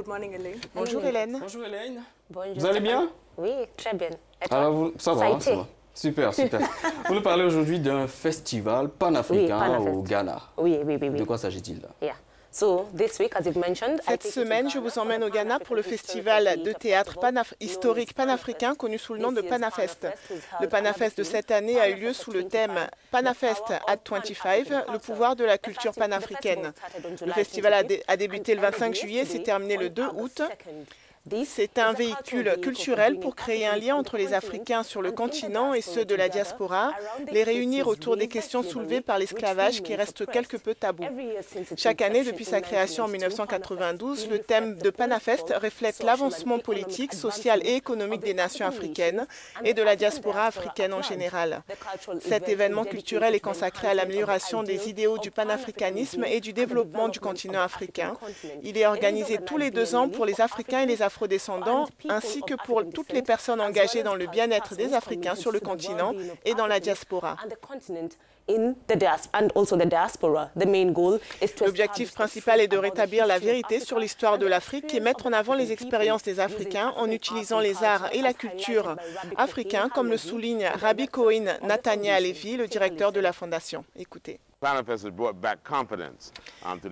Good morning, Hélène. Bonjour Hélène. Bonjour Hélène. Bonjour. Vous allez bien? Oui, très bien. Et toi? Alors, ça va, Ça a ça va. Super, super. Vous nous parlez aujourd'hui d'un festival panafricain au Ghana. Oui. De quoi s'agit-il là? Yeah. So, this week, as you've mentioned, Cette semaine, je vous emmène au Ghana pour le festival de théâtre historique panafricain connu sous le nom de Panafest. Le Panafest de cette année a eu lieu sous le thème Panafest at 25, le pouvoir de la culture panafricaine. Le festival a débuté le 25 juillet et s'est terminé le 2 août. C'est un véhicule culturel pour créer un lien entre les Africains sur le continent et ceux de la diaspora, les réunir autour des questions soulevées par l'esclavage qui reste quelque peu tabou. Chaque année, depuis sa création en 1992, le thème de Panafest reflète l'avancement politique, social et économique des nations africaines et de la diaspora africaine en général. Cet événement culturel est consacré à l'amélioration des idéaux du panafricanisme et du développement du continent africain. Il est organisé tous les 2 ans pour les Africains et les afrodescendants, ainsi que pour toutes les personnes engagées dans le bien-être des Africains sur le continent et dans la diaspora. L'objectif principal est de rétablir la vérité sur l'histoire de l'Afrique et mettre en avant les expériences des Africains en utilisant les arts et la culture africains, comme le souligne Rabbi Cohen Nathania Alevi, le directeur de la Fondation. Écoutez.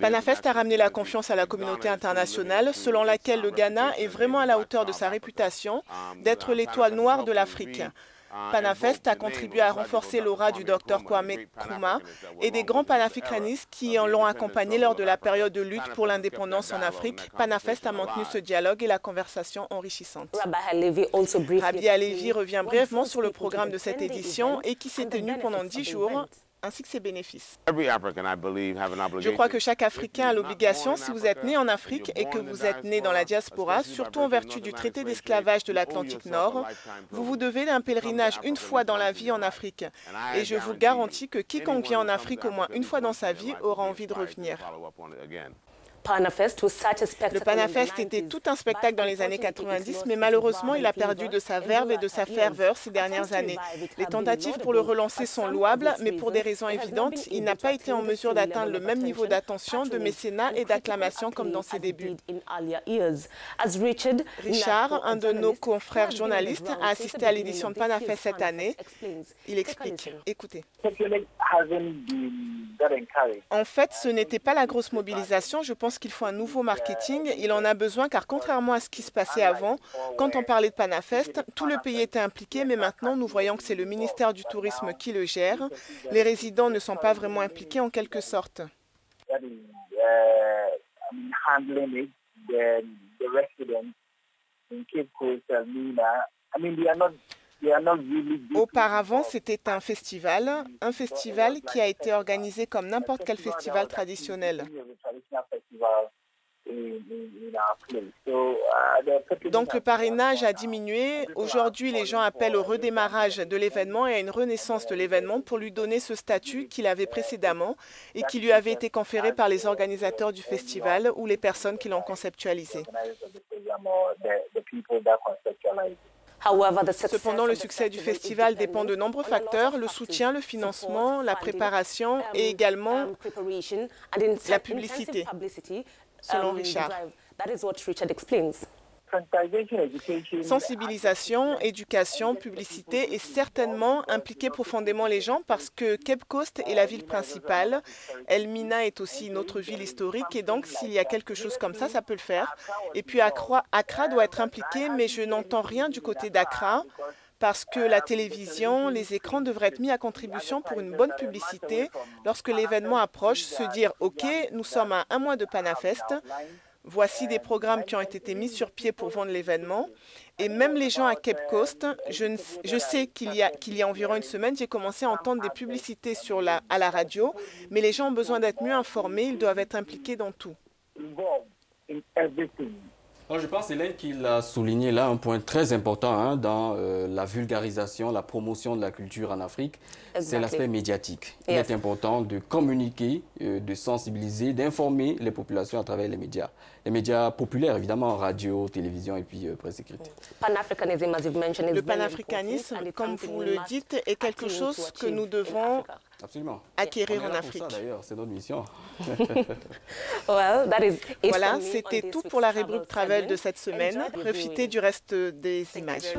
Panafest a ramené la confiance à la communauté internationale, selon laquelle le Ghana est vraiment à la hauteur de sa réputation d'être l'étoile noire de l'Afrique. Panafest a contribué à renforcer l'aura du Dr Kwame Nkrumah et des grands panafricanistes qui l'ont accompagné lors de la période de lutte pour l'indépendance en Afrique. Panafest a maintenu ce dialogue et la conversation enrichissante. Rabbi Alevi revient brièvement sur le programme de cette édition et qui s'est tenu pendant 10 jours, ainsi que ses bénéfices. Je crois que chaque Africain a l'obligation, si vous êtes né en Afrique et que vous êtes né dans la diaspora, surtout en vertu du traité d'esclavage de l'Atlantique Nord, vous devez un pèlerinage une fois dans la vie en Afrique. Et je vous garantis que quiconque vient en Afrique au moins une fois dans sa vie aura envie de revenir. Le Panafest était tout un spectacle dans les années 90, mais malheureusement, il a perdu de sa verve et de sa ferveur ces dernières années. Les tentatives pour le relancer sont louables, mais pour des raisons évidentes, il n'a pas été en mesure d'atteindre le même niveau d'attention, de mécénat et d'acclamation comme dans ses débuts. Richard, un de nos confrères journalistes, a assisté à l'édition de Panafest cette année. Il explique. Écoutez. En fait, ce n'était pas la grosse mobilisation. Je pense qu'il faut un nouveau marketing. Il en a besoin car contrairement à ce qui se passait avant, quand on parlait de Panafest, tout le pays était impliqué, mais maintenant nous voyons que c'est le ministère du Tourisme qui le gère. Les résidents ne sont pas vraiment impliqués en quelque sorte. Auparavant, c'était un festival qui a été organisé comme n'importe quel festival traditionnel. Donc le parrainage a diminué. Aujourd'hui, les gens appellent au redémarrage de l'événement et à une renaissance de l'événement pour lui donner ce statut qu'il avait précédemment et qui lui avait été conféré par les organisateurs du festival ou les personnes qui l'ont conceptualisé. Cependant, le succès du festival dépend de nombreux facteurs, le soutien, le financement, la préparation et également la publicité, selon Richard. Sensibilisation, éducation, publicité et certainement impliquer profondément les gens parce que Cape Coast est la ville principale. Elmina est aussi une autre ville historique et donc s'il y a quelque chose comme ça, ça peut le faire. Et puis Accra doit être impliqué, mais je n'entends rien du côté d'Accra parce que la télévision, les écrans devraient être mis à contribution pour une bonne publicité. Lorsque l'événement approche, se dire « Ok, nous sommes à 1 mois de Panafest ». Voici des programmes qui ont été mis sur pied pour vendre l'événement. Et même les gens à Cape Coast, je sais qu'il y a environ une semaine, j'ai commencé à entendre des publicités à la radio, mais les gens ont besoin d'être mieux informés, ils doivent être impliqués dans tout. Alors, je pense, Hélène, qu'il a souligné là un point très important dans la vulgarisation, la promotion de la culture en Afrique. C'est l'aspect médiatique. Il est important de communiquer, de sensibiliser, d'informer les populations à travers les médias. Les médias populaires, évidemment, radio, télévision et puis presse écrite. Le panafricanisme, comme vous le dites, est quelque chose que nous devons acquérir en Afrique. D'ailleurs, c'est notre mission. Voilà, c'était tout pour la rubrique Travel de cette semaine. Profitez du reste des images.